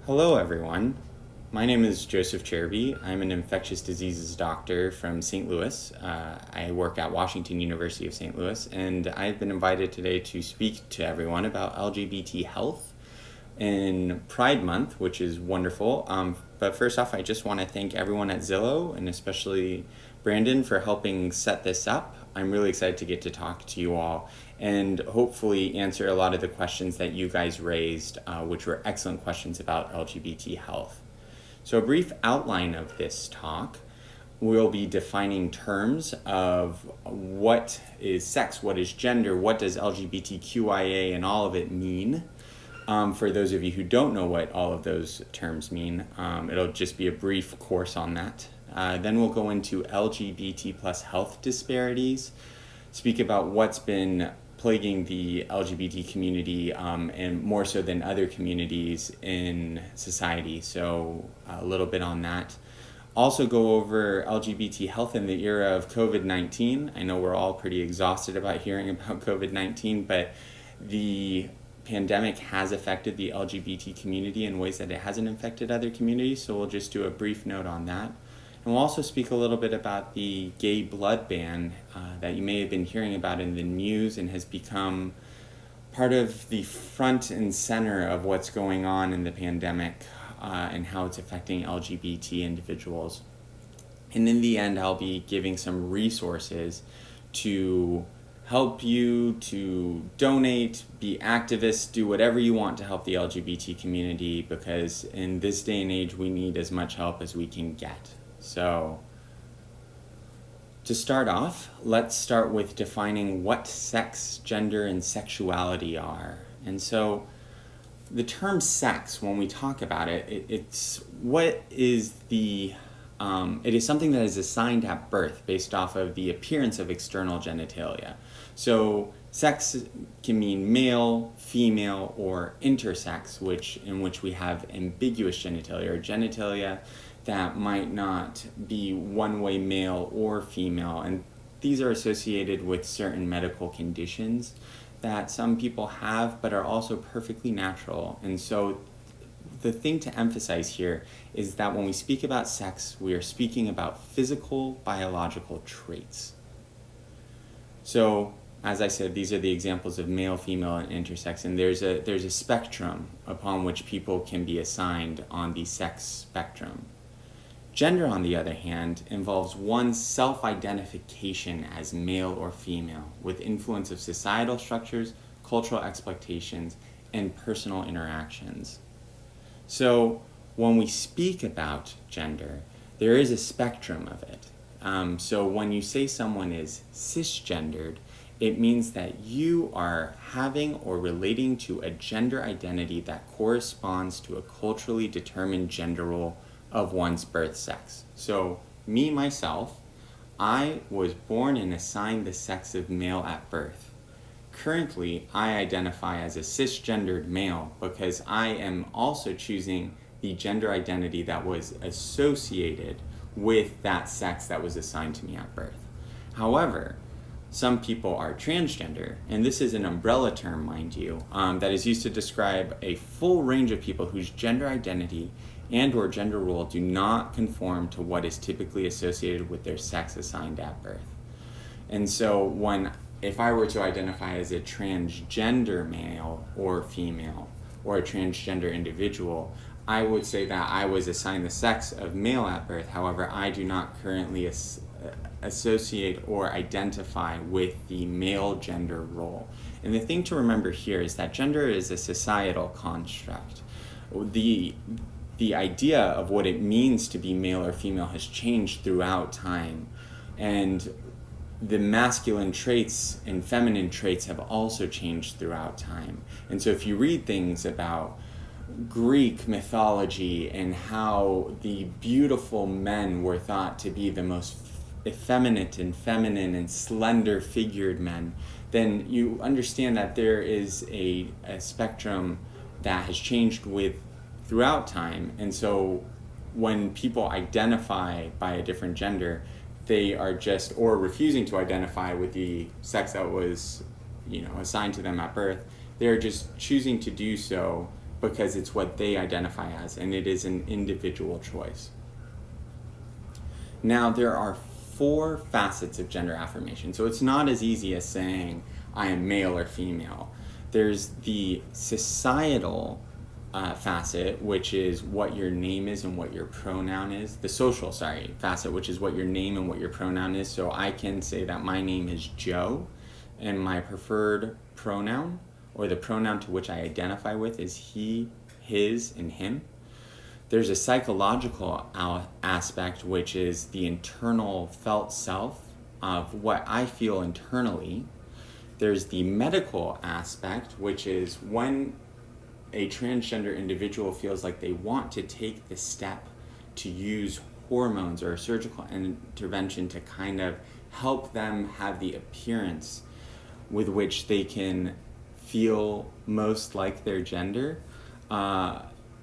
Hello, everyone. My name is Joseph Cherabie. I'm an infectious diseases doctor from St. Louis. I work at Washington University of St. Louis, and I've been invited today to speak to everyone about LGBT health in Pride Month, which is wonderful. But first off, I just want to thank everyone at Zillow, and especially Brandon, for helping set this up. I'm really excited to get to talk to you all and hopefully answer a lot of the questions that you guys raised, which were excellent questions about LGBT health. So a brief outline of this talk, we'll be defining terms of what is sex, what is gender, what does LGBTQIA and all of it mean. For those of you who don't know what all of those terms mean, it'll just be a brief course on that. Then we'll go into LGBT plus health disparities, speak about what's been plaguing the LGBT community and more so than other communities in society. So a little bit on that. Also go over LGBT health in the era of COVID-19. I know we're all pretty exhausted about hearing about COVID-19, but the pandemic has affected the LGBT community in ways that it hasn't affected other communities. So we'll just do a brief note on that. And we'll also speak a little bit about the gay blood ban that you may have been hearing about in the news and has become part of the front and center of what's going on in the pandemic and how it's affecting LGBT individuals. And in the end, I'll be giving some resources to help you to donate, be activists, do whatever you want to help the LGBT community, because in this day and age, we need as much help as we can get. So, to start off, let's start with defining what sex, gender, and sexuality are. And so, the term sex, when we talk about it, it's what is the, it is something that is assigned at birth based off of the appearance of external genitalia. So, sex can mean male, female, or intersex, in which we have ambiguous genitalia, or genitalia that might not be one-way male or female, and these are associated with certain medical conditions that some people have but are also perfectly natural. And so the thing to emphasize here is that when we speak about sex, we are speaking about physical biological traits. So as I said, these are the examples of male, female, and intersex, and there's a spectrum upon which people can be assigned on the sex spectrum. Gender, on the other hand, involves one's self-identification as male or female, with influence of societal structures, cultural expectations, and personal interactions. So when we speak about gender, there is a spectrum of it. So when you say someone is cisgendered, it means that you are having or relating to a gender identity that corresponds to a culturally determined gender role of one's birth sex. So me, myself, I was born and assigned the sex of male at birth. Currently, I identify as a cisgendered male because I am also choosing the gender identity that was associated with that sex that was assigned to me at birth. However, some people are transgender, and this is an umbrella term, mind you, that is used to describe a full range of people whose gender identity and or gender role do not conform to what is typically associated with their sex assigned at birth. And so if I were to identify as a transgender male or female or a transgender individual, I would say that I was assigned the sex of male at birth. However, I do not currently associate or identify with the male gender role. And the thing to remember here is that gender is a societal construct. The idea of what it means to be male or female has changed throughout time, and the masculine traits and feminine traits have also changed throughout time. And so if you read things about Greek mythology and how the beautiful men were thought to be the most effeminate and feminine and slender figured men, then you understand that there is a spectrum that has changed throughout time. And so when people identify by a different gender, they are or refusing to identify with the sex that was, assigned to them at birth, they're just choosing to do so because it's what they identify as, and it is an individual choice. Now, there are 4 facets of gender affirmation, so it's not as easy as saying I am male or female. There's the societal facet, which is what your name is and what your pronoun is. The social, facet, which is what your name and what your pronoun is. So I can say that my name is Joe, and my preferred pronoun, or the pronoun to which I identify with, is he, his, and him. There's a psychological aspect, which is the internal felt self of what I feel internally. There's the medical aspect, which is when a transgender individual feels like they want to take the step to use hormones or surgical intervention to kind of help them have the appearance with which they can feel most like their gender.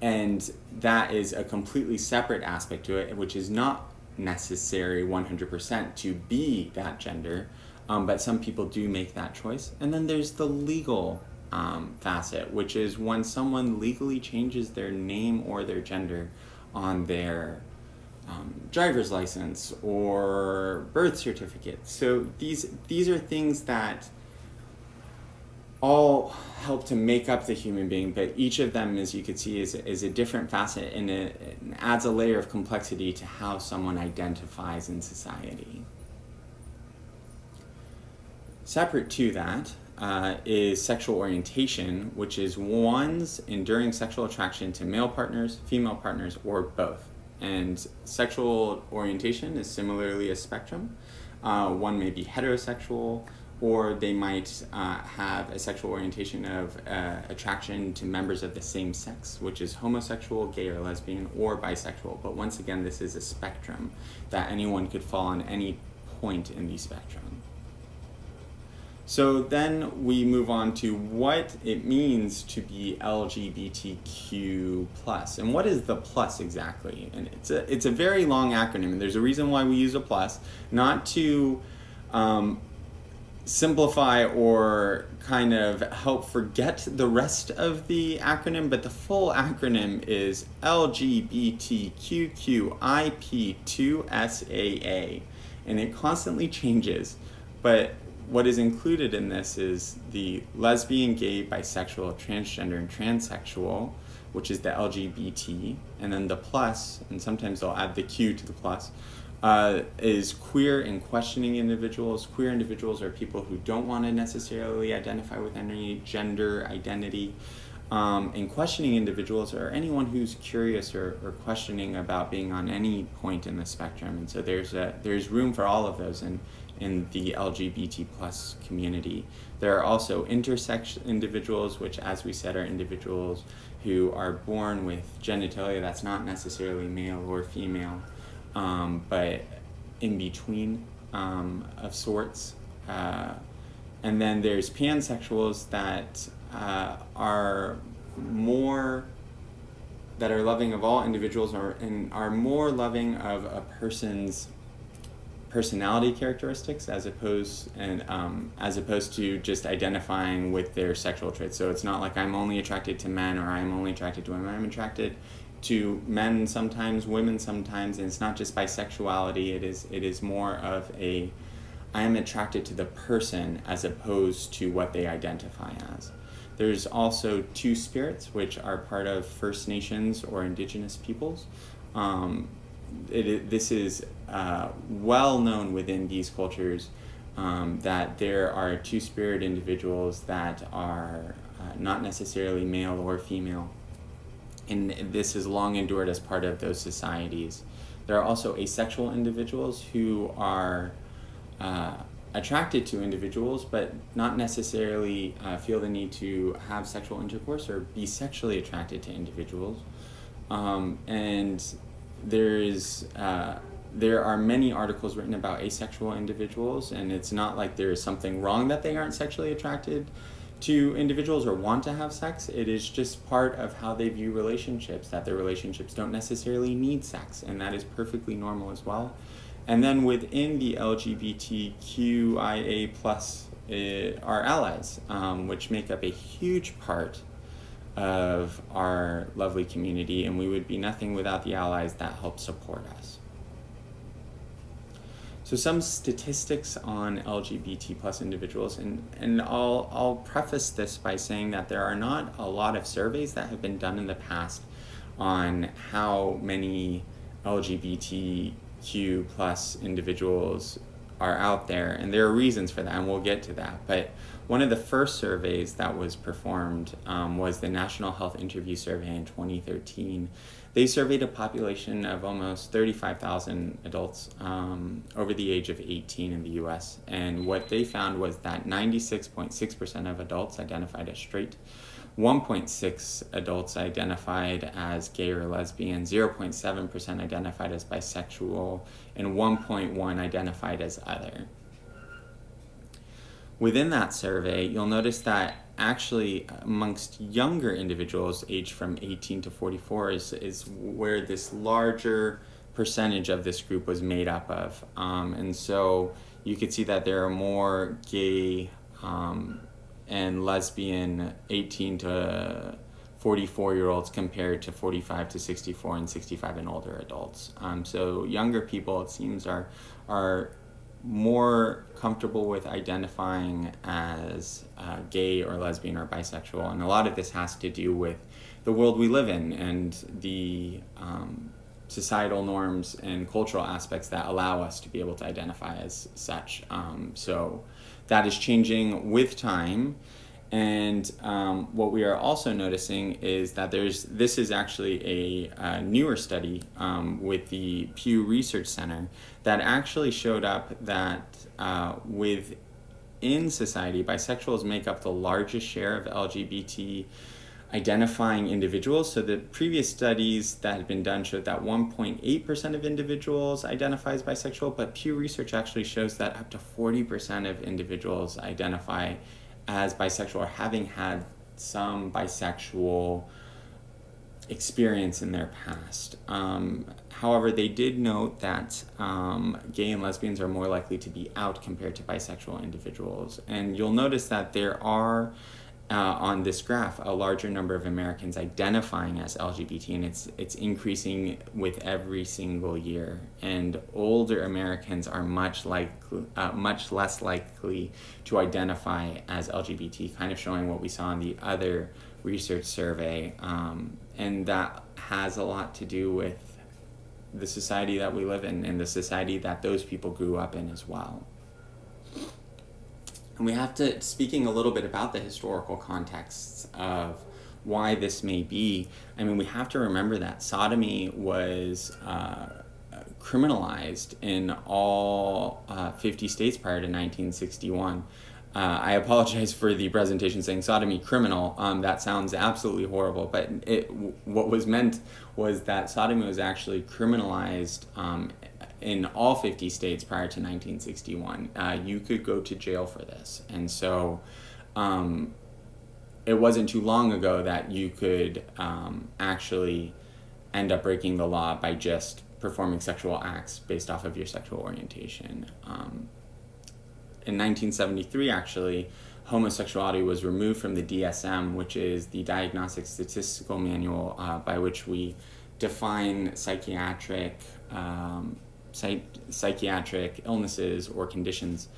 And that is a completely separate aspect to it, which is not necessary 100% to be that gender, but some people do make that choice. And then there's the legal facet, which is when someone legally changes their name or their gender on their driver's license or birth certificate. So these are things that all help to make up the human being, but each of them, as you can see, is a different facet, and it adds a layer of complexity to how someone identifies in society. Separate to that is sexual orientation, which is one's enduring sexual attraction to male partners, female partners, or both. And sexual orientation is similarly a spectrum. One may be heterosexual, or they might have a sexual orientation of attraction to members of the same sex, which is homosexual, gay or lesbian, or bisexual. But once again, this is a spectrum that anyone could fall on any point in the spectrum. So then we move on to what it means to be LGBTQ+. And what is the plus exactly? And it's a very long acronym, and there's a reason why we use a plus, not to simplify or kind of help forget the rest of the acronym, but the full acronym is LGBTQIP2SAA, and it constantly changes. But what is included in this is the lesbian, gay, bisexual, transgender, and transsexual, which is the LGBT, and then the plus, and sometimes they'll add the Q to the plus, is queer and questioning individuals. Queer individuals are people who don't want to necessarily identify with any gender identity. And questioning individuals are anyone who's curious or questioning about being on any point in the spectrum. And so there's room for all of those in the LGBT plus community. There are also intersex individuals, which, as we said, are individuals who are born with genitalia that's not necessarily male or female, but in between of sorts. And then there's pansexuals that are loving of all individuals and are more loving of a person's personality characteristics as opposed to just identifying with their sexual traits. So it's not like I'm only attracted to men or I'm only attracted to women. I'm attracted to men sometimes, women sometimes, and it's not just bisexuality. It is more of I am attracted to the person as opposed to what they identify as. There's also two spirits, which are part of First Nations or Indigenous peoples. This is well known within these cultures that there are two-spirit individuals that are not necessarily male or female, and this is long endured as part of those societies. There are also asexual individuals who are attracted to individuals but not necessarily feel the need to have sexual intercourse or be sexually attracted to individuals. And there are many articles written about asexual individuals, and it's not like there is something wrong that they aren't sexually attracted to individuals or want to have sex. It is just part of how they view relationships, that their relationships don't necessarily need sex, and that is perfectly normal as well. And then within the LGBTQIA+ are allies, which make up a huge part of our lovely community, and we would be nothing without the allies that help support us. So some statistics on LGBT plus individuals, and I'll preface this by saying that there are not a lot of surveys that have been done in the past on how many LGBTQ plus individuals are out there, and there are reasons for that, and we'll get to that. But one of the first surveys that was performed was the National Health Interview Survey in 2013. They surveyed a population of almost 35,000 adults over the age of 18 in the US, and what they found was that 96.6% of adults identified as straight, 1.6 adults identified as gay or lesbian, 0.7% identified as bisexual, and 1.1 identified as other. Within that survey, you'll notice that actually amongst younger individuals aged from 18 to 44 is where this larger percentage of this group was made up of. And so you could see that there are more gay and lesbian 18 to 44-year-olds compared to 45 to 64 and 65 and older adults. So younger people, it seems, are more comfortable with identifying as gay or lesbian or bisexual, and a lot of this has to do with the world we live in and the societal norms and cultural aspects that allow us to be able to identify as such. So that is changing with time. And what we are also noticing is that this is actually a newer study with the Pew Research Center that actually showed up that within society, bisexuals make up the largest share of LGBT identifying individuals. So the previous studies that had been done showed that 1.8% of individuals identify as bisexual, but Pew Research actually shows that up to 40% of individuals identify as bisexual or having had some bisexual experience in their past. However, they did note that gay and lesbians are more likely to be out compared to bisexual individuals. And you'll notice that there are, on this graph, a larger number of Americans identifying as LGBT, and it's increasing with every single year. And older Americans are much less likely to identify as LGBT, kind of showing what we saw in the other research survey. And that has a lot to do with the society that we live in and the society that those people grew up in as well. And we have to, speaking a little bit about the historical contexts of why this may be, I mean, we have to remember that sodomy was criminalized in all 50 states prior to 1961. I apologize for the presentation saying sodomy criminal. That sounds absolutely horrible, but what was meant was that sodomy was actually criminalized in all 50 states prior to 1961. You could go to jail for this. And so it wasn't too long ago that you could actually end up breaking the law by just performing sexual acts based off of your sexual orientation. In 1973, actually, homosexuality was removed from the DSM, which is the Diagnostic Statistical Manual by which we define psychiatric illnesses or conditions.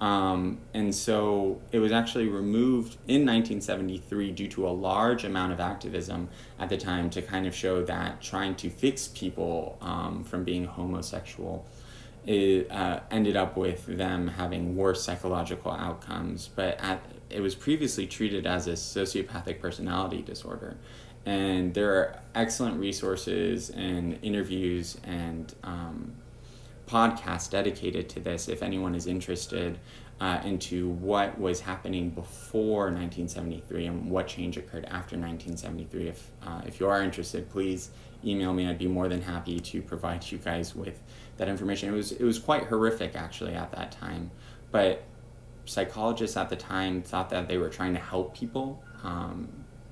And so it was actually removed in 1973 due to a large amount of activism at the time to kind of show that trying to fix people from being homosexual ended up with them having worse psychological outcomes. But it was previously treated as a sociopathic personality disorder. And there are excellent resources and interviews and podcasts dedicated to this if anyone is interested into what was happening before 1973 and what change occurred after 1973. If you are interested, please email me. I'd be more than happy to provide you guys with that information. It was quite horrific actually at that time, but psychologists at the time thought that they were trying to help people.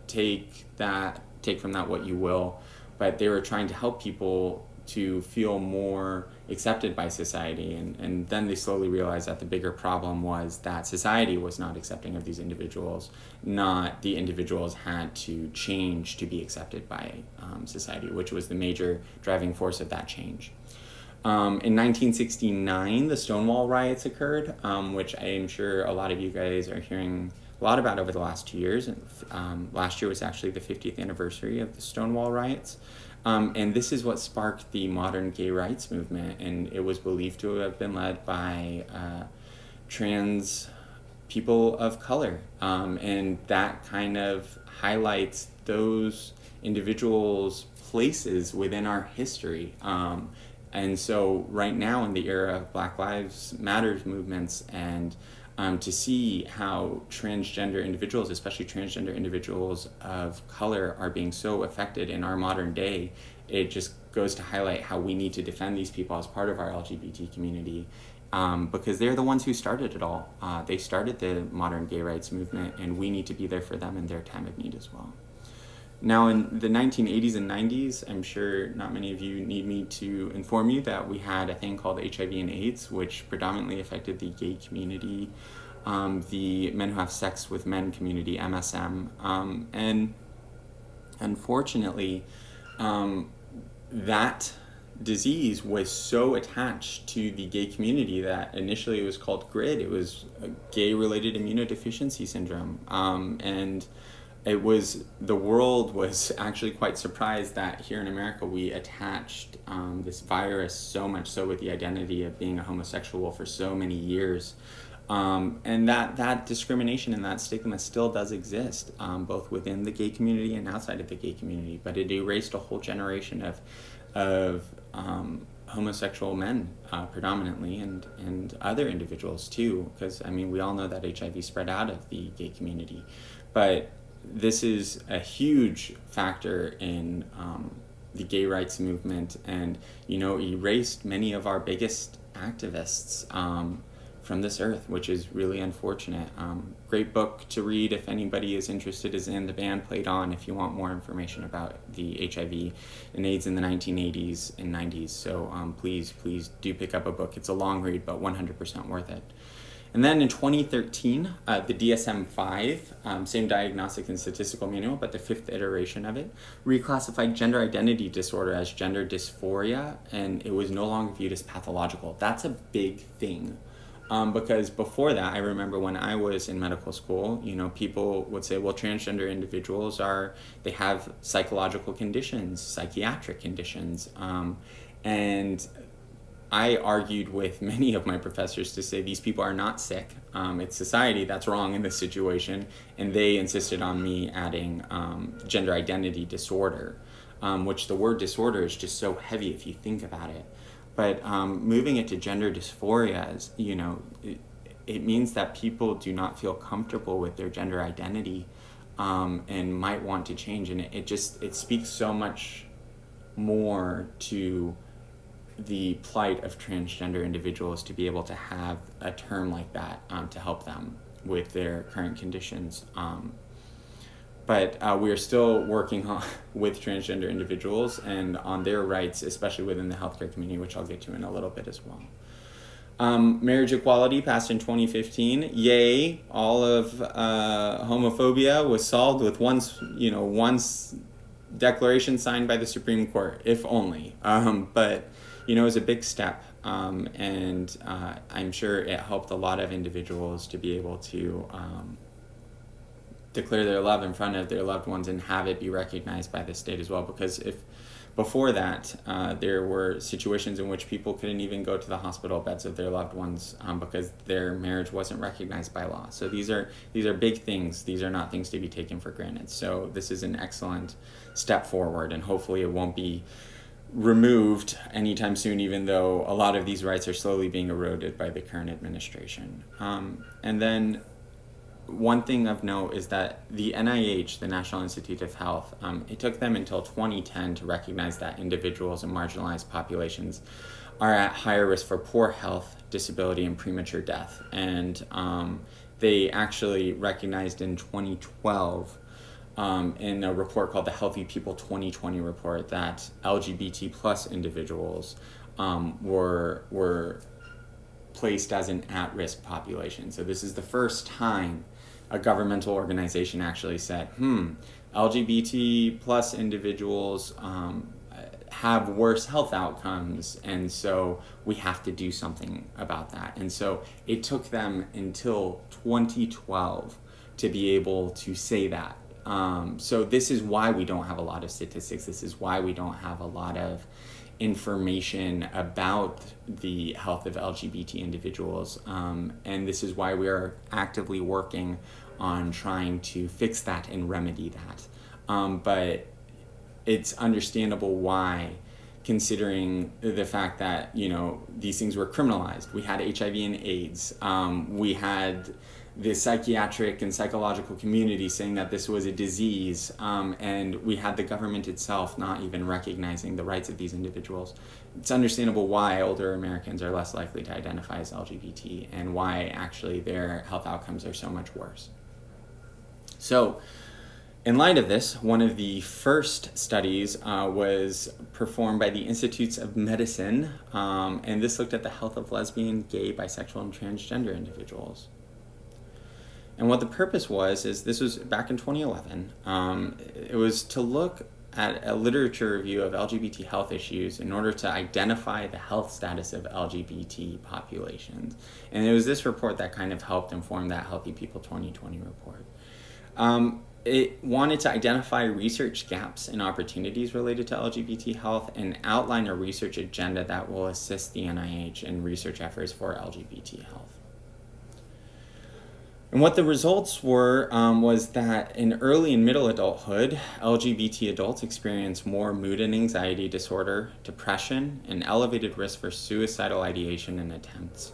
Take from that what you will, but they were trying to help people to feel more accepted by society. And then they slowly realized that the bigger problem was that society was not accepting of these individuals, not the individuals had to change to be accepted by society, which was the major driving force of that change. In 1969, the Stonewall riots occurred, which I am sure a lot of you guys are hearing a lot about over the last 2 years. Last year was actually the 50th anniversary of the Stonewall riots. And this is what sparked the modern gay rights movement, and it was believed to have been led by trans people of color. And that kind of highlights those individuals' places within our history. And so right now in the era of Black Lives Matters movements, and to see how transgender individuals, especially transgender individuals of color, are being so affected in our modern day, it just goes to highlight how we need to defend these people as part of our LGBT community, because they're the ones who started it all. They started the modern gay rights movement, and we need to be there for them in their time of need as well. Now, in the 1980s and 90s, I'm sure not many of you need me to inform you that we had a thing called HIV and AIDS, which predominantly affected the gay community, the men who have sex with men community, MSM, and unfortunately, that disease was so attached to the gay community that initially it was called GRID. It was a gay-related immunodeficiency syndrome, and the world was actually quite surprised that here in America we attached this virus so much so with the identity of being a homosexual for so many years. And that discrimination and that stigma still does exist, both within the gay community and outside of the gay community, but it erased a whole generation of homosexual men predominantly, and other individuals too, because I mean we all know that HIV spread out of the gay community, but this is a huge factor in the gay rights movement, and erased many of our biggest activists from this earth, which is really unfortunate. Great book to read if anybody is interested is In the Band Played On, if you want more information about the HIV and AIDS in the 1980s and 90s. So please do pick up a book. It's a long read, but 100% worth it. And then in 2013, the DSM-5, same diagnostic and statistical manual, but the 5th iteration of it, reclassified gender identity disorder as gender dysphoria, and it was no longer viewed as pathological. That's a big thing, because before that, I remember when I was in medical school, people would say, well, transgender individuals they have psychological conditions, psychiatric conditions, and I argued with many of my professors to say these people are not sick. It's society that's wrong in this situation, and they insisted on me adding gender identity disorder, which the word disorder is just so heavy if you think about it. But moving it to gender dysphoria is, it means that people do not feel comfortable with their gender identity and might want to change, and it speaks so much more to the plight of transgender individuals to be able to have a term like that to help them with their current conditions. But we are still working with transgender individuals and on their rights, especially within the healthcare community, which I'll get to in a little bit as well. Marriage equality passed in 2015. Yay! All of homophobia was solved with one declaration signed by the Supreme Court, if only. But it was a big step, and I'm sure it helped a lot of individuals to be able to declare their love in front of their loved ones and have it be recognized by the state as well. Because if before that, there were situations in which people couldn't even go to the hospital beds of their loved ones because their marriage wasn't recognized by law. So these are big things. These are not things to be taken for granted. So this is an excellent step forward, and hopefully it won't be removed anytime soon, even though a lot of these rights are slowly being eroded by the current administration. And then one thing of note is that the NIH, the National Institute of Health, it took them until 2010 to recognize that individuals in marginalized populations are at higher risk for poor health, disability, and premature death. And they actually recognized in 2012 in a report called the Healthy People 2020 report that LGBT plus individuals were placed as an at-risk population. So this is the first time a governmental organization actually said, LGBT plus individuals have worse health outcomes, and so we have to do something about that. And so it took them until 2012 to be able to say that. So this is why we don't have a lot of statistics. This is why we don't have a lot of information about the health of LGBT individuals. And this is why we are actively working on trying to fix that and remedy that. But it's understandable why, considering the fact that, these things were criminalized. We had HIV and AIDS. We had the psychiatric and psychological community saying that this was a disease, and we had the government itself not even recognizing the rights of these individuals. It's understandable why older Americans are less likely to identify as LGBT and why actually their health outcomes are so much worse. So, in light of this, one of the first studies was performed by the Institutes of Medicine, and this looked at the health of lesbian, gay, bisexual, and transgender individuals. And what the purpose was is, this was back in 2011, it was to look at a literature review of LGBT health issues in order to identify the health status of LGBT populations. And it was this report that kind of helped inform that Healthy People 2020 report. It wanted to identify research gaps and opportunities related to LGBT health and outline a research agenda that will assist the NIH in research efforts for LGBT health. And what the results were was that in early and middle adulthood, LGBT adults experience more mood and anxiety disorder, depression, and elevated risk for suicidal ideation and attempts.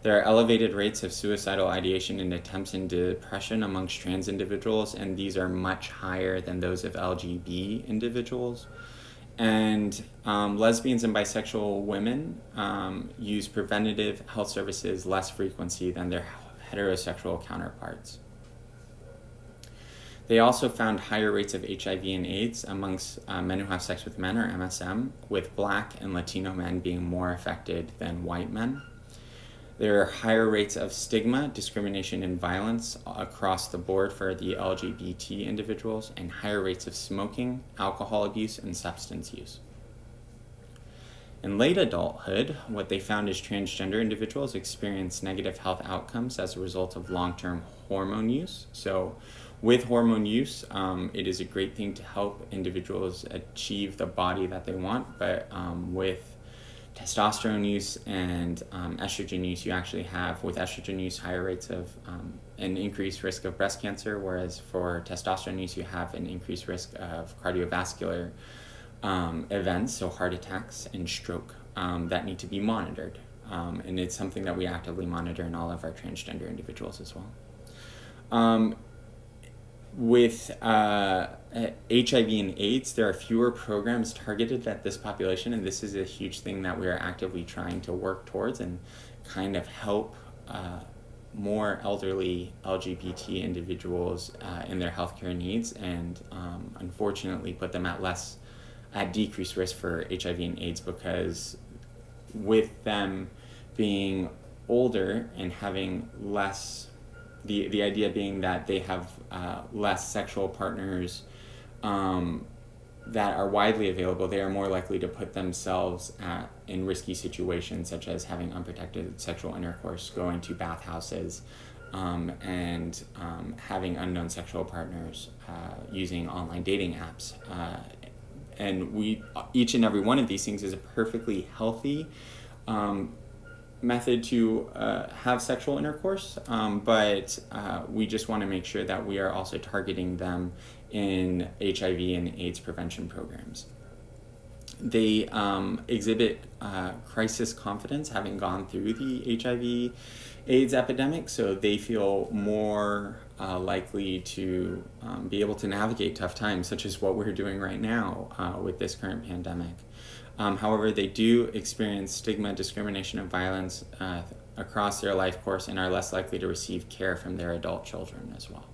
There are elevated rates of suicidal ideation and attempts and depression amongst trans individuals, and these are much higher than those of LGBT individuals. And lesbians and bisexual women use preventative health services less frequency than their heterosexual counterparts. They also found higher rates of HIV and AIDS amongst men who have sex with men, or MSM, with Black and Latino men being more affected than white men. There are higher rates of stigma, discrimination, and violence across the board for the LGBT individuals, and higher rates of smoking, alcohol abuse, and substance use. In late adulthood, what they found is transgender individuals experience negative health outcomes as a result of long-term hormone use. So with hormone use, it is a great thing to help individuals achieve the body that they want, but with testosterone use and estrogen use, you actually have, with estrogen use, higher rates of an increased risk of breast cancer, whereas for testosterone use, you have an increased risk of cardiovascular events, so heart attacks and stroke, that need to be monitored. And it's something that we actively monitor in all of our transgender individuals as well. With HIV and AIDS, there are fewer programs targeted at this population, and this is a huge thing that we are actively trying to work towards and kind of help more elderly LGBT individuals in their healthcare needs, and unfortunately put them at decreased risk for HIV and AIDS, because with them being older and having less, the idea being that they have less sexual partners that are widely available, they are more likely to put themselves in risky situations, such as having unprotected sexual intercourse, going to bathhouses, and having unknown sexual partners, using online dating apps. And each and every one of these things is a perfectly healthy method to have sexual intercourse, but we just want to make sure that we are also targeting them in HIV and AIDS prevention programs. They exhibit crisis confidence, having gone through the HIV AIDS epidemic, so they feel more likely to be able to navigate tough times, such as what we're doing right now with this current pandemic. However, they do experience stigma, discrimination, and violence across their life course, and are less likely to receive care from their adult children as well.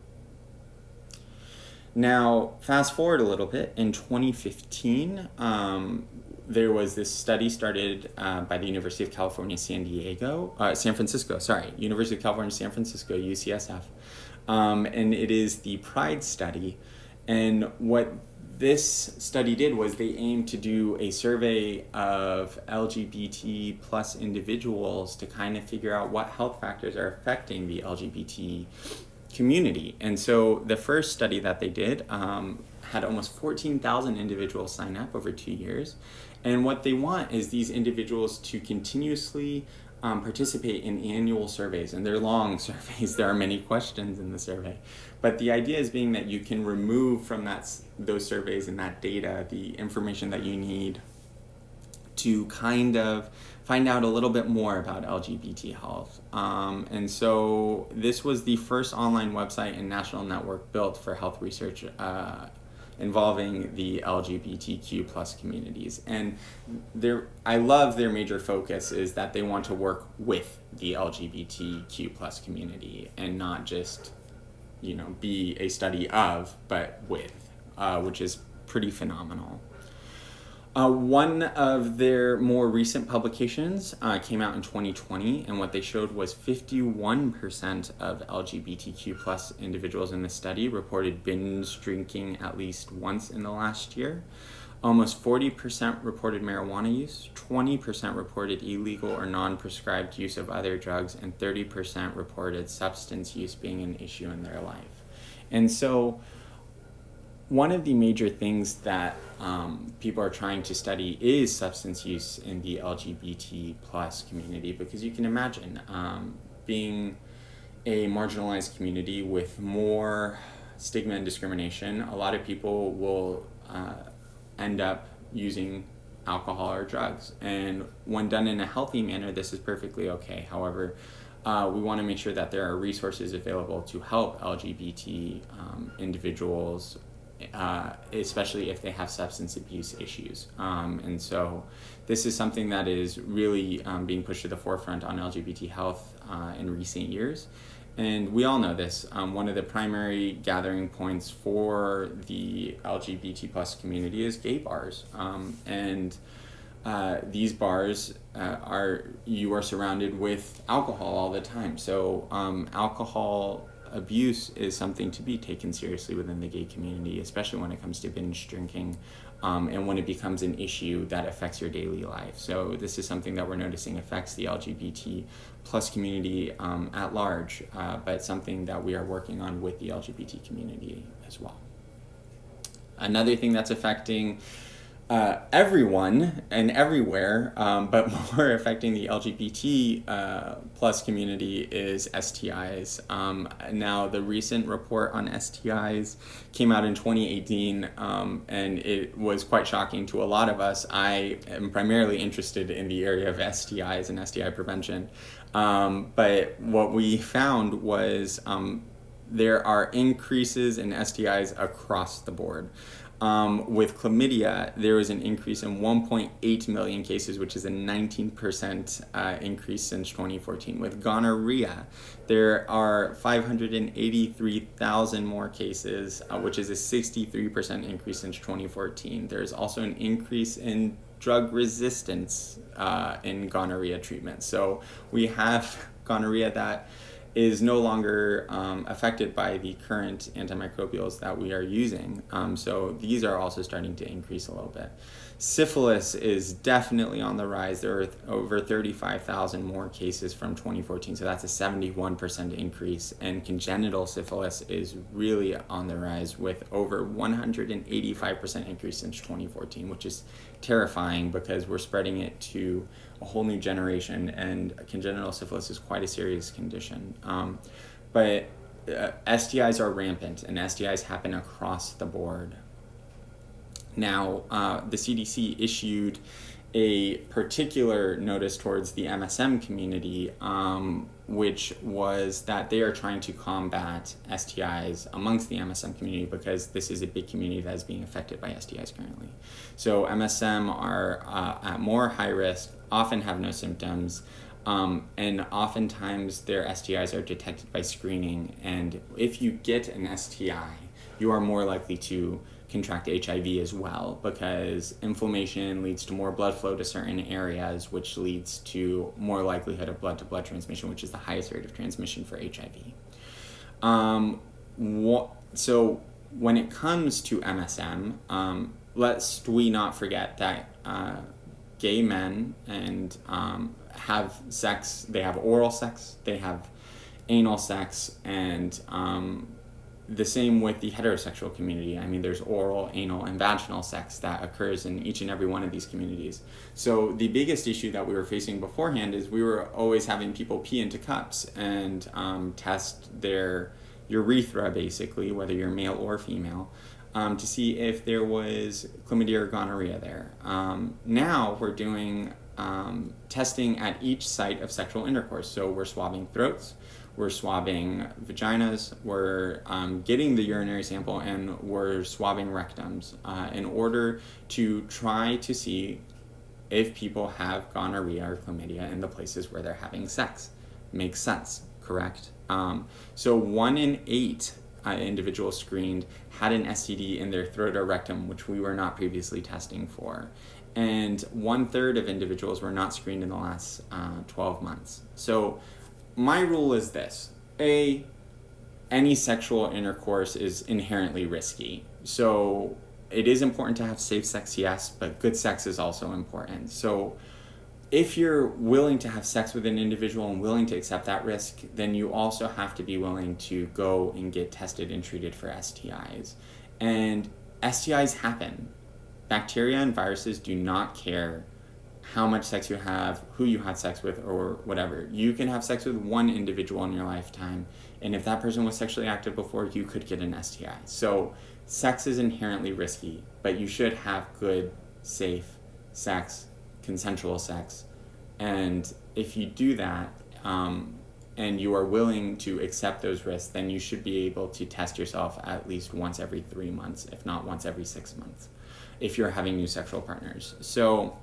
Now, fast forward a little bit, in 2015, there was this study started by the University of California, San Francisco, University of California, San Francisco, UCSF. And it is the Pride study. And what this study did was they aimed to do a survey of LGBT plus individuals to kind of figure out what health factors are affecting the LGBT community. And so the first study that they did had almost 14,000 individuals sign up over 2 years. And what they want is these individuals to continuously participate in annual surveys, and they're long surveys. There are many questions in the survey, but the idea is being that you can remove from those surveys and that data the information that you need to kind of find out a little bit more about LGBT health. And so this was the first online website and national network built for health research involving the LGBTQ plus communities. And I love their major focus is that they want to work with the LGBTQ plus community and not just, be a study of, but with, which is pretty phenomenal. One of their more recent publications came out in 2020, and what they showed was 51% of LGBTQ plus individuals in the study reported binge drinking at least once in the last year. Almost 40% reported marijuana use, 20% reported illegal or non-prescribed use of other drugs, and 30% reported substance use being an issue in their life. And so one of the major things that people are trying to study is substance use in the LGBT plus community, because you can imagine being a marginalized community with more stigma and discrimination, a lot of people will end up using alcohol or drugs. And when done in a healthy manner, this is perfectly okay. However, we want to make sure that there are resources available to help LGBT individuals, especially if they have substance abuse issues. And so this is something that is really being pushed to the forefront on LGBT health in recent years. And we all know this. One of the primary gathering points for the LGBT plus community is gay bars. And these bars you are surrounded with alcohol all the time. So alcohol abuse is something to be taken seriously within the gay community, especially when it comes to binge drinking, and when it becomes an issue that affects your daily life. So this is something that we're noticing affects the LGBT plus community at large, but something that we are working on with the LGBT community as well. Another thing that's affecting everyone and everywhere, but more affecting the LGBT plus community is STIs. Now, the recent report on STIs came out in 2018, and it was quite shocking to a lot of us. I am primarily interested in the area of STIs and STI prevention, but what we found was there are increases in STIs across the board. With chlamydia, there was an increase in 1.8 million cases, which is a 19% increase since 2014. With gonorrhea, there are 583,000 more cases, which is a 63% increase since 2014. There's also an increase in drug resistance in gonorrhea treatment. So we have gonorrhea that is no longer affected by the current antimicrobials that we are using. So these are also starting to increase a little bit. Syphilis is definitely on the rise. There are over 35,000 more cases from 2014, so that's a 71% increase. And congenital syphilis is really on the rise with over 185% increase since 2014, which is terrifying because we're spreading it to a whole new generation, and congenital syphilis is quite a serious condition. But STIs are rampant, and STIs happen across the board. Now, the CDC issued a particular notice towards the MSM community, which was that they are trying to combat STIs amongst the MSM community because this is a big community that is being affected by STIs currently. So MSM are at more high risk, often have no symptoms, and oftentimes their STIs are detected by screening. And if you get an STI, you are more likely to contract HIV as well, because inflammation leads to more blood flow to certain areas, which leads to more likelihood of blood-to-blood transmission, which is the highest rate of transmission for HIV. So when it comes to MSM, lest we not forget that gay men and have sex, they have oral sex, they have anal sex, and the same with the heterosexual community. I mean, there's oral, anal, and vaginal sex that occurs in each and every one of these communities. So the biggest issue that we were facing beforehand is we were always having people pee into cups and test their urethra, basically, whether you're male or female, to see if there was chlamydia or gonorrhea there. Now we're doing testing at each site of sexual intercourse. So we're swabbing throats, we're swabbing vaginas, we're getting the urinary sample, and we're swabbing rectums in order to try to see if people have gonorrhea or chlamydia in the places where they're having sex. Makes sense, correct? So 1 in 8 individuals screened had an STD in their throat or rectum, which we were not previously testing for. And 1/3 of individuals were not screened in the last 12 months. So my rule is this: any sexual intercourse is inherently risky. So it is important to have safe sex, yes, but good sex is also important. So if you're willing to have sex with an individual and willing to accept that risk, then you also have to be willing to go and get tested and treated for STIs. And STIs happen. Bacteria and viruses do not care how much sex you have, who you had sex with, or whatever. You can have sex with one individual in your lifetime, and if that person was sexually active before, you could get an STI. So sex is inherently risky, but you should have good, safe sex, consensual sex. And if you do that, and you are willing to accept those risks, then you should be able to test yourself at least once every 3 months, if not once every 6 months, if you're having new sexual partners. So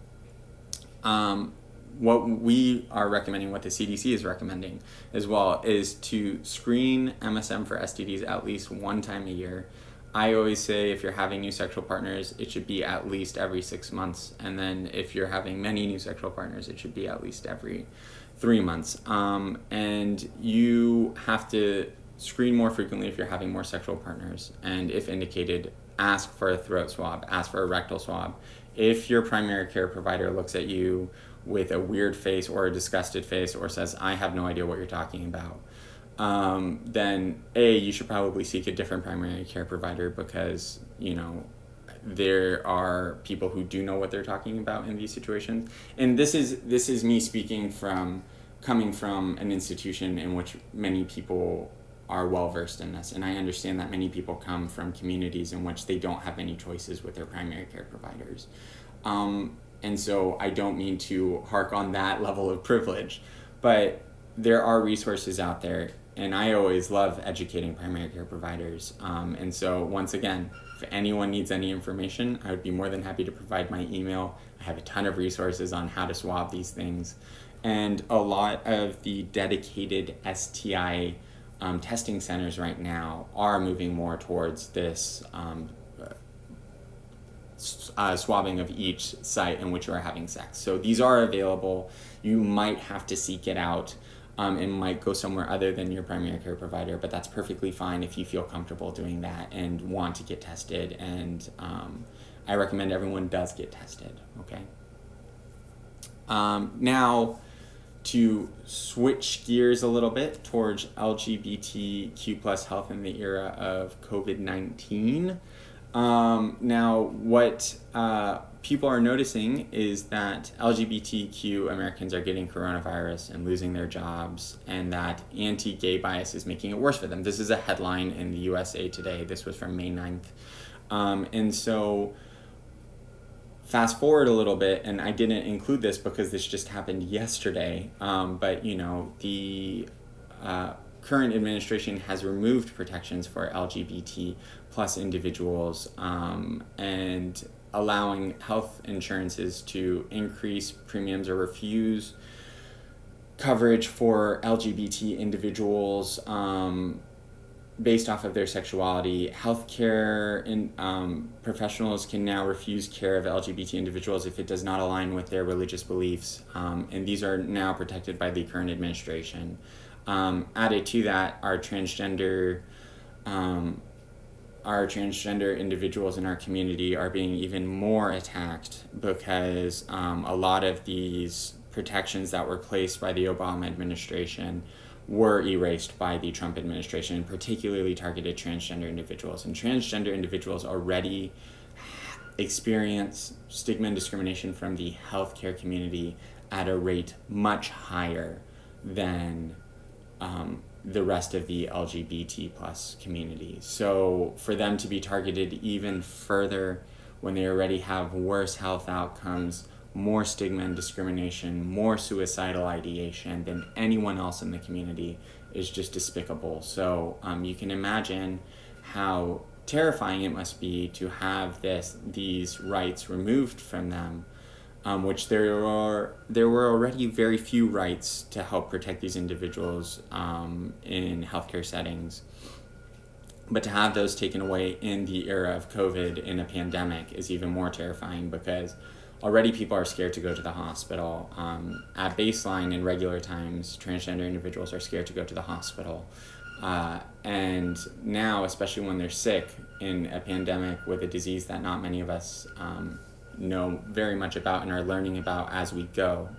what we are recommending, what the CDC is recommending as well, is to screen MSM for STDs at least 1 time a year. I always say if you're having new sexual partners, it should be at least every 6 months. And then if you're having many new sexual partners, it should be at least every 3 months. And you have to screen more frequently if you're having more sexual partners. And if indicated, ask for a throat swab, ask for a rectal swab. If your primary care provider looks at you with a weird face or a disgusted face or says, I have no idea what you're talking about, then you should probably seek a different primary care provider, because there are people who do know what they're talking about in these situations. And this is me speaking coming from an institution in which many people are well versed in this, and I understand that many people come from communities in which they don't have any choices with their primary care providers. And so I don't mean to hark on that level of privilege, but there are resources out there, and I always love educating primary care providers. And so once again, if anyone needs any information, I would be more than happy to provide my email. I have a ton of resources on how to swab these things. And a lot of the dedicated STI testing centers right now are moving more towards this swabbing of each site in which you are having sex. So these are available. You might have to seek it out and might go somewhere other than your primary care provider, but that's perfectly fine if you feel comfortable doing that and want to get tested. And I recommend everyone does get tested, okay? Now, to switch gears a little bit towards LGBTQ plus health in the era of COVID-19. Now, what people are noticing is that LGBTQ Americans are getting coronavirus and losing their jobs, and that anti-gay bias is making it worse for them. This is a headline in the USA Today. This was from May 9th. And so fast forward a little bit, and I didn't include this because this just happened yesterday, but the current administration has removed protections for LGBT plus individuals and allowing health insurances to increase premiums or refuse coverage for LGBT individuals based off of their sexuality. Healthcare professionals can now refuse care of LGBT individuals if it does not align with their religious beliefs, and these are now protected by the current administration. Added to that, our transgender individuals in our community are being even more attacked because a lot of these protections that were placed by the Obama administration were erased by the Trump administration, and particularly targeted transgender individuals. And transgender individuals already experience stigma and discrimination from the healthcare community at a rate much higher than the rest of the LGBT plus community. So for them to be targeted even further when they already have worse health outcomes, more stigma and discrimination, more suicidal ideation than anyone else in the community is just despicable. So you can imagine how terrifying it must be to have these rights removed from them, which there were already very few rights to help protect these individuals in healthcare settings. But to have those taken away in the era of COVID, in a pandemic, is even more terrifying because already people are scared to go to the hospital. At baseline, in regular times, transgender individuals are scared to go to the hospital. And now, especially when they're sick in a pandemic with a disease that not many of us know very much about and are learning about as we go,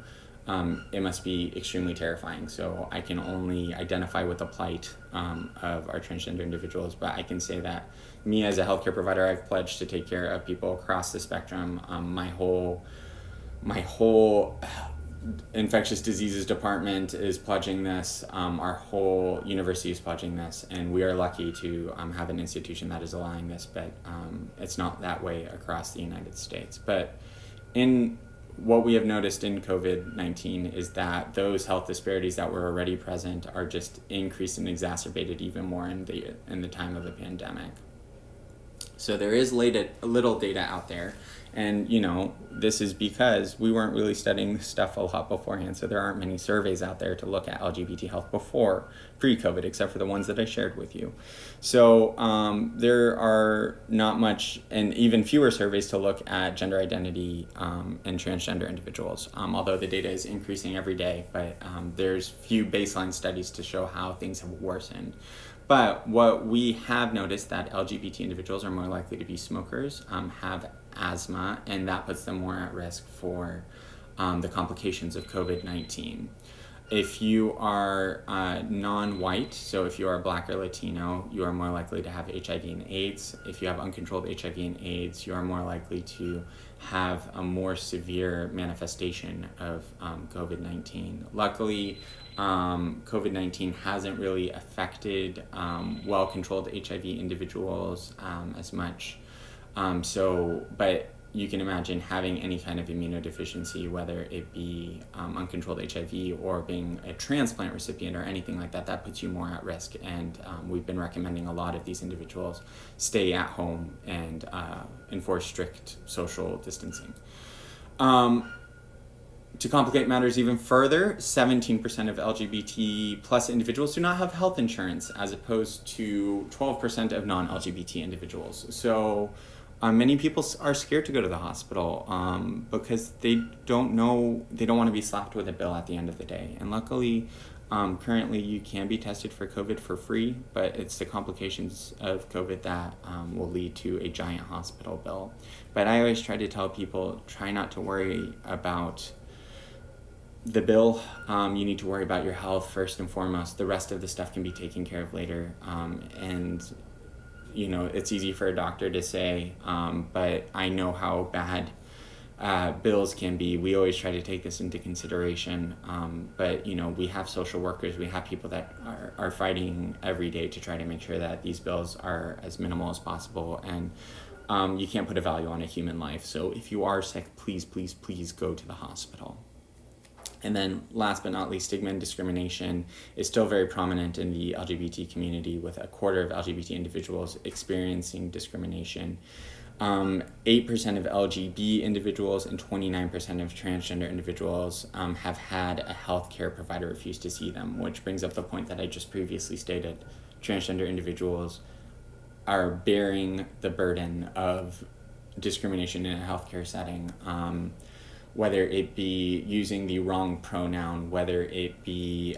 it must be extremely terrifying. So I can only identify with the plight of our transgender individuals, but I can say that me as a healthcare provider, I've pledged to take care of people across the spectrum. My whole infectious diseases department is pledging this. Our whole university is pledging this, and we are lucky to have an institution that is allowing this, but it's not that way across the United States. But in what we have noticed in COVID-19 is that those health disparities that were already present are just increased and exacerbated even more in the time of the pandemic. So there is little data out there, and this is because we weren't really studying this stuff a lot beforehand, so there aren't many surveys out there to look at LGBT health pre-COVID, except for the ones that I shared with you. So there are not much, and even fewer surveys to look at gender identity and transgender individuals, although the data is increasing every day, but there's few baseline studies to show how things have worsened. But what we have noticed that LGBT individuals are more likely to be smokers, have asthma, and that puts them more at risk for the complications of COVID-19. If you are non-white, so if you are Black or Latino, you are more likely to have HIV and AIDS. If you have uncontrolled HIV and AIDS, you are more likely to have a more severe manifestation of COVID-19. Luckily, COVID-19 hasn't really affected well-controlled HIV individuals as much. But you can imagine having any kind of immunodeficiency, whether it be uncontrolled HIV or being a transplant recipient or anything like that, that puts you more at risk. And we've been recommending a lot of these individuals stay at home and enforce strict social distancing. To complicate matters even further, 17% of LGBT plus individuals do not have health insurance, as opposed to 12% of non-LGBT individuals. So many people are scared to go to the hospital because they don't want to be slapped with a bill at the end of the day. And luckily, currently you can be tested for COVID for free, but it's the complications of COVID that will lead to a giant hospital bill. But I always try to tell people, try not to worry about the bill. You need to worry about your health first and foremost. The rest of the stuff can be taken care of later. And it's easy for a doctor to say, but I know how bad bills can be. We always try to take this into consideration. But we have social workers, we have people that are fighting every day to try to make sure that these bills are as minimal as possible. And you can't put a value on a human life. So if you are sick, please, please, please go to the hospital. And then last but not least, stigma and discrimination is still very prominent in the LGBT community, with a quarter of LGBT individuals experiencing discrimination. 8% of LGB individuals and 29% of transgender individuals have had a healthcare provider refuse to see them, which brings up the point that I just previously stated. transgender individuals are bearing the burden of discrimination in a healthcare setting, whether it be using the wrong pronoun, whether it be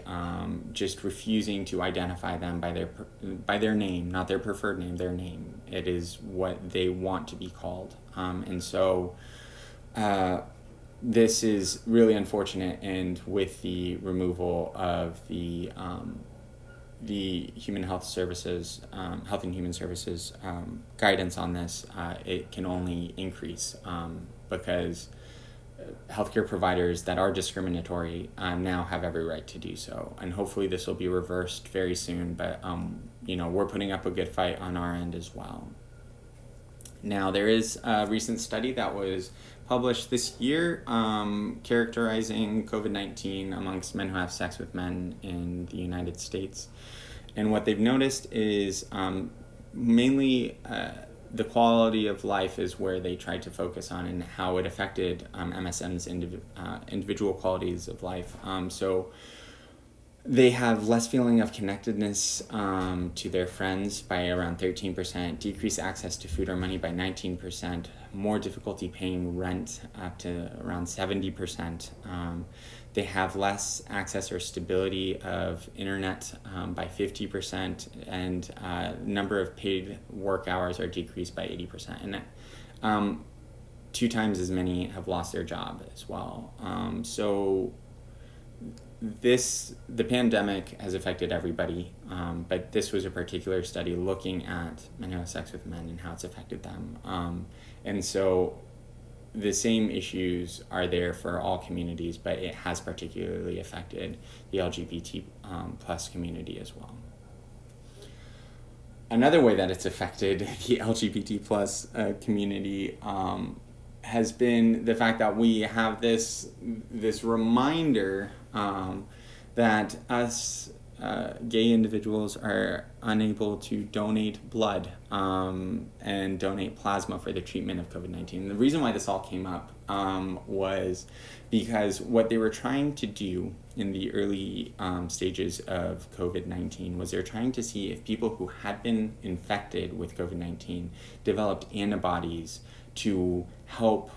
just refusing to identify them by their name, not their preferred name, their name. It is what they want to be called. And so this is really unfortunate, and with the removal of the Human Health Services, Health and Human Services guidance on this, it can only increase because healthcare providers that are discriminatory now have every right to do so. And hopefully this will be reversed very soon, but we're putting up a good fight on our end as well. Now, there is a recent study that was published this year characterizing COVID-19 amongst men who have sex with men in the United States. And what they've noticed is mainly the quality of life is where they tried to focus on, and how it affected MSM's individual qualities of life. So they have less feeling of connectedness to their friends by around 13%, decreased access to food or money by 19%, more difficulty paying rent up to around 70%. They have less access or stability of internet by 50%, and number of paid work hours are decreased by 80%. And 2 times as many have lost their job as well. So the pandemic has affected everybody, but this was a particular study looking at men who have sex with men and how it's affected them. And so the same issues are there for all communities, but it has particularly affected the LGBT plus community as well. Another way that it's affected the LGBT plus community has been the fact that we have this reminder that us gay individuals are unable to donate blood and donate plasma for the treatment of COVID-19. The reason why this all came up was because what they were trying to do in the early stages of COVID-19 was they're trying to see if people who had been infected with COVID-19 developed antibodies to help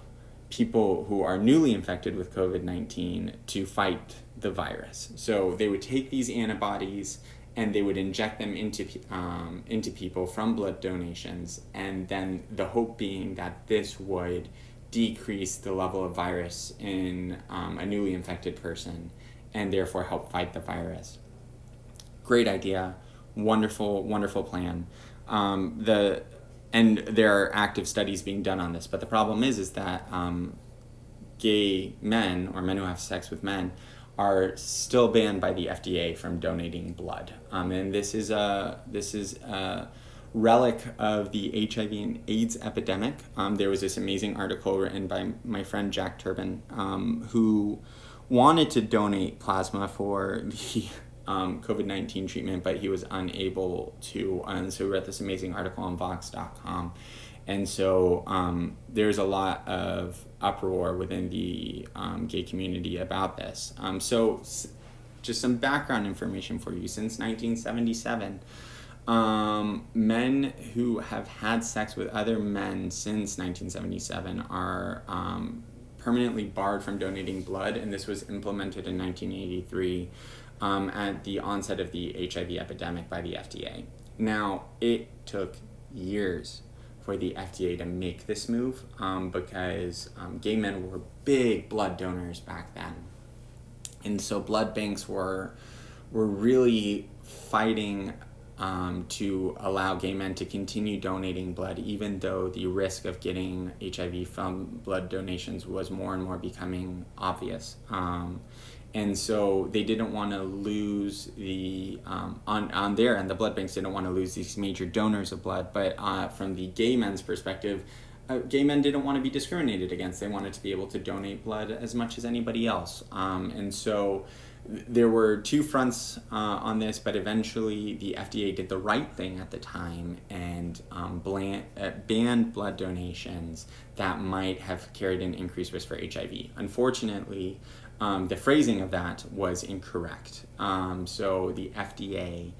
people who are newly infected with COVID-19 to fight the virus. So they would take these antibodies and they would inject them into people from blood donations, and then the hope being that this would decrease the level of virus in a newly infected person and therefore help fight the virus. Great idea, wonderful plan. And there are active studies being done on this, but the problem is that gay men, or men who have sex with men, are still banned by the FDA from donating blood. And this is a relic of the HIV and AIDS epidemic. There was this amazing article written by my friend Jack Turbin, who wanted to donate plasma for the COVID-19 treatment, but he was unable to, and so he wrote this amazing article on Vox.com. And so there's a lot of uproar within the gay community about this. So just some background information for you. Since 1977, men who have had sex with other men since 1977 are permanently barred from donating blood, and this was implemented in 1983 at the onset of the HIV epidemic by the FDA. Now, it took years for the FDA to make this move because gay men were big blood donors back then. And so blood banks were really fighting to allow gay men to continue donating blood, even though the risk of getting HIV from blood donations was more and more becoming obvious. And so they didn't want to lose on their end, the blood banks didn't want to lose these major donors of blood, but from the gay men's perspective, gay men didn't want to be discriminated against. They wanted to be able to donate blood as much as anybody else. And so there were 2 fronts on this, but eventually the FDA did the right thing at the time and banned blood donations that might have carried an increased risk for HIV. Unfortunately, the phrasing of that was incorrect. So the FDA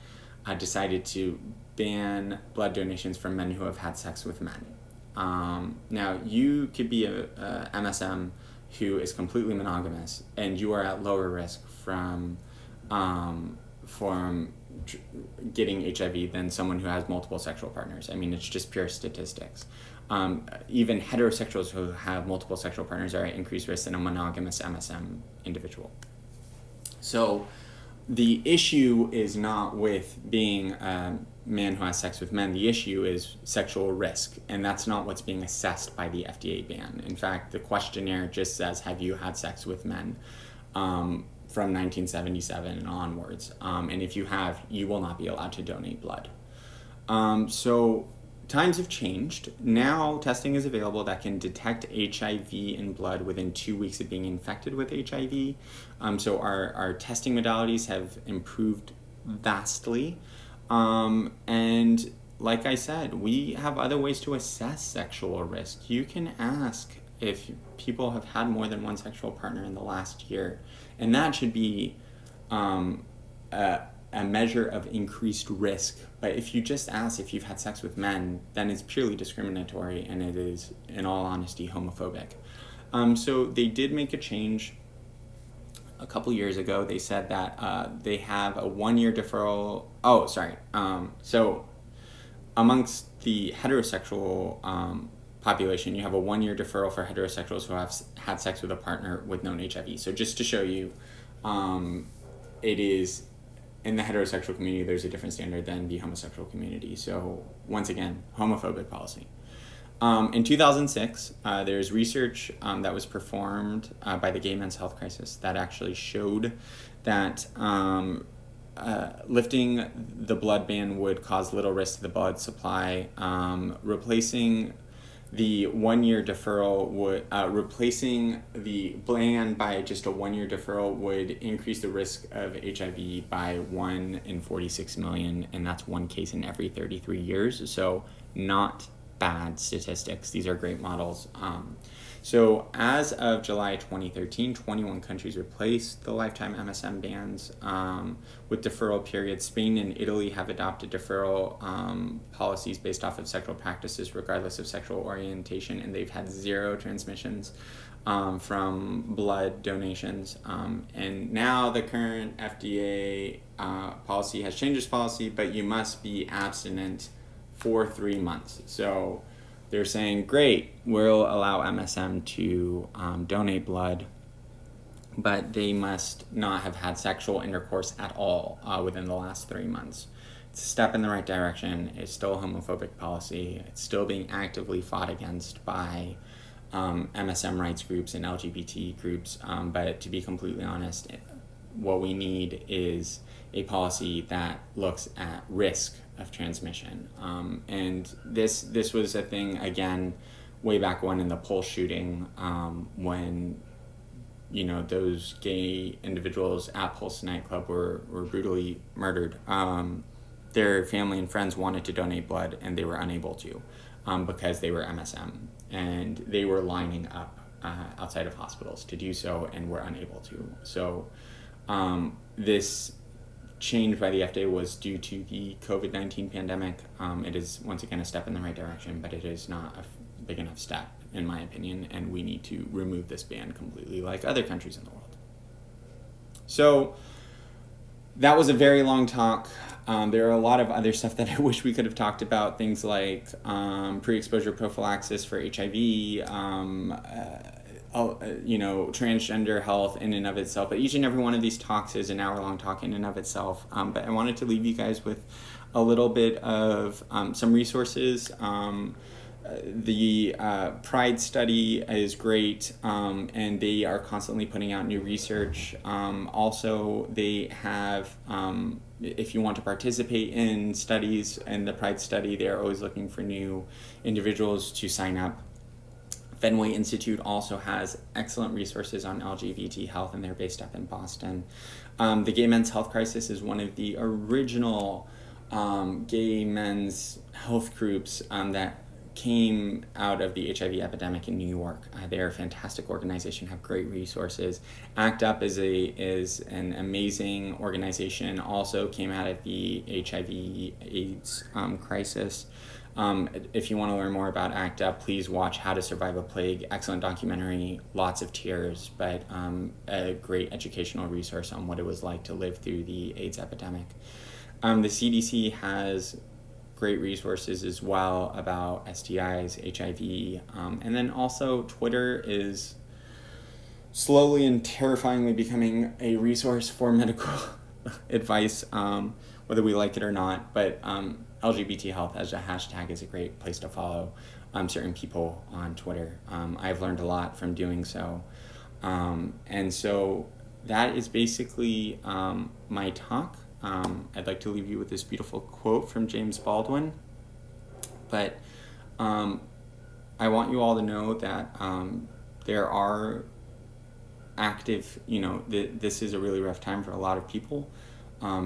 decided to ban blood donations from men who have had sex with men. Now, you could be a MSM who is completely monogamous, and you are at lower risk from getting HIV than someone who has multiple sexual partners. I mean, it's just pure statistics. Even heterosexuals who have multiple sexual partners are at increased risk than a monogamous MSM individual. So the issue is not with being a man who has sex with men. The issue is sexual risk, and that's not what's being assessed by the FDA ban. In fact, the questionnaire just says, have you had sex with men from 1977 and onwards? And if you have, you will not be allowed to donate blood. So times have changed. Now testing is available that can detect HIV in blood within 2 weeks of being infected with HIV. So our testing modalities have improved vastly. And like I said, we have other ways to assess sexual risk. You can ask if people have had more than one sexual partner in the last year, and that should be a measure of increased risk. But if you just ask if you've had sex with men, then it's purely discriminatory, and it is, in all honesty, homophobic. So they did make a change a couple years ago. They said that they have a 1-year deferral. So amongst the heterosexual population, you have a 1-year deferral for heterosexuals who have had sex with a partner with known HIV. So just to show you, it is, in the heterosexual community, there's a different standard than the homosexual community. So once again, homophobic policy. In 2006, there's research that was performed by the Gay Men's Health Crisis that actually showed that lifting the blood ban would cause little risk to the blood supply. Replacing the 1-year deferral would, replacing the ban by just a 1-year deferral would increase the risk of HIV by 1 in 46 million, and that's one case in every 33 years. So not bad statistics. These are great models. So as of July 2013, 21 countries replaced the lifetime MSM bans with deferral periods. Spain and Italy have adopted deferral policies based off of sexual practices regardless of sexual orientation, and they've had 0 transmissions from blood donations. And now the current FDA policy has changed its policy, but you must be abstinent for 3 months. So they're saying, great, we'll allow MSM to donate blood, but they must not have had sexual intercourse at all within the last 3 months. It's a step in the right direction. It's still a homophobic policy. It's still being actively fought against by MSM rights groups and LGBT groups. But to be completely honest, what we need is a policy that looks at risk of transmission. And this was a thing, again, way back when in the Pulse shooting, when those gay individuals at Pulse nightclub were brutally murdered. Their family and friends wanted to donate blood, and they were unable to because they were MSM, and they were lining up outside of hospitals to do so and were unable to. So this change by the FDA was due to the COVID-19 pandemic. It is, once again, a step in the right direction, but it is not a big enough step, in my opinion, and we need to remove this ban completely like other countries in the world. So that was a very long talk. There are a lot of other stuff that I wish we could have talked about, things like pre-exposure prophylaxis for HIV, transgender health in and of itself. But each and every one of these talks is an hour-long talk in and of itself. But I wanted to leave you guys with a little bit of some resources. The Pride study is great, and they are constantly putting out new research. Also, they have, if you want to participate in studies in the Pride study, they're always looking for new individuals to sign up. Fenway Institute also has excellent resources on LGBT health, and they're based up in Boston. The Gay Men's Health Crisis is one of the original gay men's health groups that came out of the HIV epidemic in New York. They're a fantastic organization, have great resources. ACT UP is an amazing organization, also came out of the HIV/AIDS crisis. If you want to learn more about ACT UP, please watch How to Survive a Plague. Excellent documentary, lots of tears, but a great educational resource on what it was like to live through the AIDS epidemic. The CDC has great resources as well about STIs, HIV, and then also Twitter is slowly and terrifyingly becoming a resource for medical advice, whether we like it or not, but LGBT health as a hashtag is a great place to follow certain people on Twitter. I've learned a lot from doing so. And so that is basically my talk. I'd like to leave you with this beautiful quote from James Baldwin. But I want you all to know that there are active, this is a really rough time for a lot of people.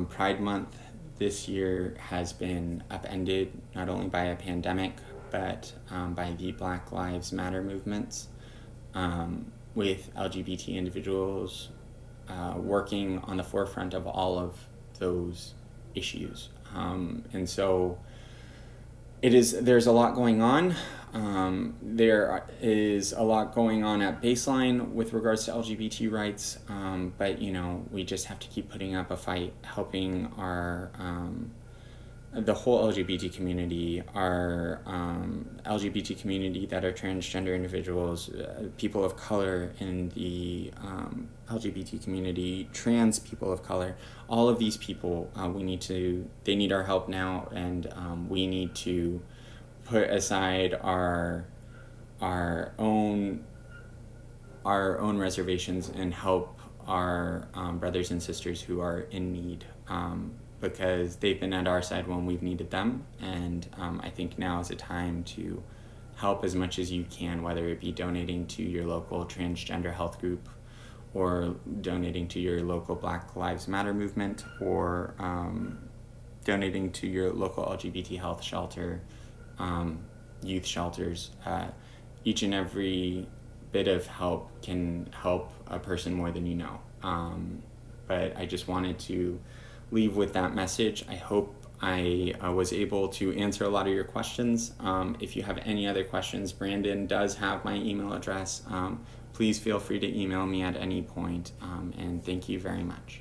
Pride Month this year has been upended not only by a pandemic, but by the Black Lives Matter movements, with LGBT individuals working on the forefront of all of those issues. And so there's a lot going on. There is a lot going on at baseline with regards to LGBT rights, but we just have to keep putting up a fight, helping the whole LGBT community, our LGBT community that are transgender individuals, people of color in the LGBT community, trans people of color, all of these people, they need our help now, and we need to put aside our own reservations and help our brothers and sisters who are in need, because they've been at our side when we've needed them, and I think now is a time to help as much as you can, whether it be donating to your local transgender health group, or donating to your local Black Lives Matter movement, or donating to your local LGBT health shelter, youth shelters. Each and every bit of help can help a person more than you know. But I just wanted to leave with that message. I hope I was able to answer a lot of your questions. If you have any other questions, Brandon does have my email address. Please feel free to email me at any point, and thank you very much.